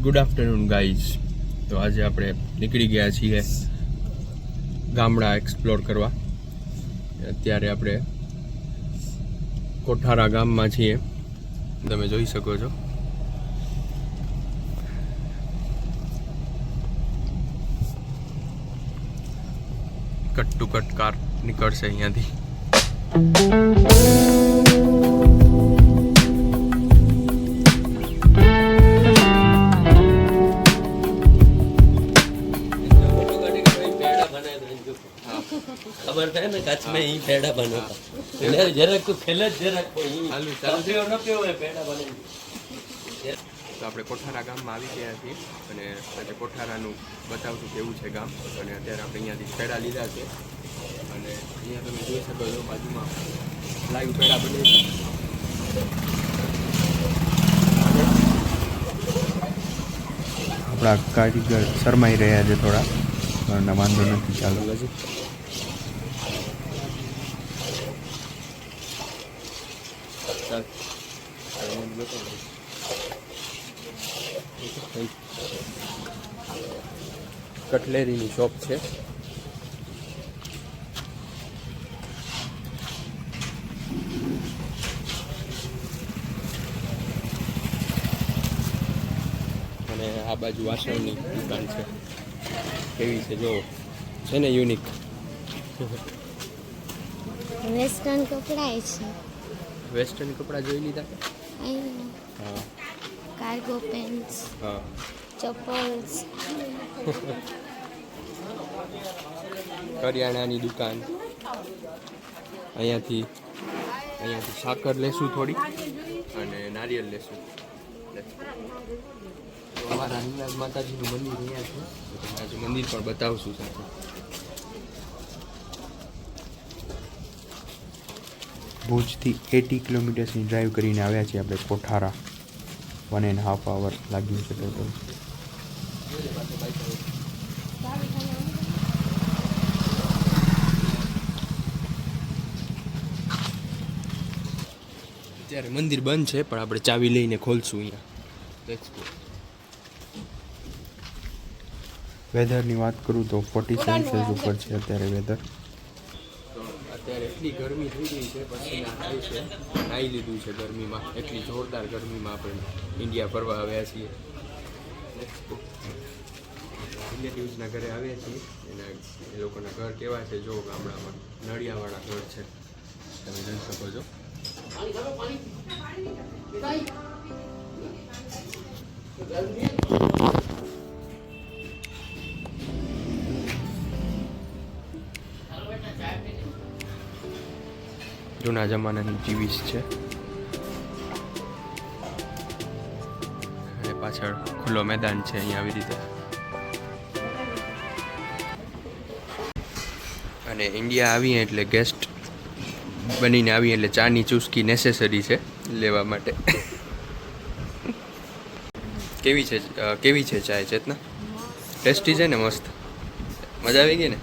Good afternoon guys. તો આજે આપણે નીકળી ગયા છીએ ગામડા એક્સપ્લોર કરવા. અત્યારે આપણે કોઠારા ગામમાં છીએ, તમે જોઈ શકો છો. કટ ટુ કટ કાર નીકળશે અહીંયાથી. खबर है ना कच्छ में ही पेड़ा बना था जरा को खेल जरा ચાલુ चालू न पे हुए पेड़ा बने. તો આપણે કોઠારા ગામમાં આવી ગયા છીએ અને આજે કોઠારાનું બતાવશું કેવું છે ગામ. અને અત્યારે આપણે અહીંયાથી પેડા લીધા છે અને અહીંયા તમે જોઈ શકો છો બાજુમાં લાઈવ પેડા બને છે. આપણા કારીગર શરમાઈ રહ્યા છે થોડા, અને વાંધો નથી, ચાલો પછી. કટલેરીની શોપ છે. અને આ બાજુ વાસણની દુકાન છે. કેવી છે જો, છે ને યુનિક. વેસ્ટર્ન કપડા છે. વેસ્ટર્ન કપડા જોઈ લીધા? હા કાર્ગો પેન્ટ્સ, હા. ચપ્પલ્સ, કરિયાણાની દુકાન. અહીંયાથી સાકર લેશું થોડી અને નારિયેલ લેશું. તો અમારા હિંગળાજ માતાજીનું મંદિર અહીંયા છે, તો તમને આજે મંદિર પણ બતાવશું સાથે. ભુજથી 80 કિલોમીટર્સની ડ્રાઈવ કરીને આવ્યા છીએ આપણે કોઠારા. 1.5 hour લાગ્યું છે ટોટલ. અત્યારે મંદિર બંધ છે, પણ આપણે ચાવી લઈને ખોલશું અહીંયા. વેધરની વાત કરું તો 40 સેલ્સિયસ ઉપર છે અત્યારે વેધર. અત્યારે એટલી ગરમી થઈ ગઈ છે, પછી થાય છે, નાહી લીધું છે ગરમીમાં. એટલી જોરદાર ગરમીમાં આપણે ઇન્ડિયા ફરવા આવ્યા છીએ. રિલેટિવ્સના ઘરે આવ્યા છીએ. એના એ લોકોના ઘર કેવા છે જો, ગામડામાં નળિયાવાળા ઘર છે, તમે જોઈ શકો છો. જૂના જમાનાની ટીવીસ છે અને પાછળ ખુલ્લો મેદાન છે અહીંયા આવી રીતે. અને ઇન્ડિયા આવીએ એટલે ગેસ્ટ બનીને આવીએ એટલે ચાની ચુસ્કી નેસેસરી છે લેવા માટે. કેવી છે ચાય ચેતના? ટેસ્ટી છે ને? મસ્ત, મજા આવી ગઈ ને?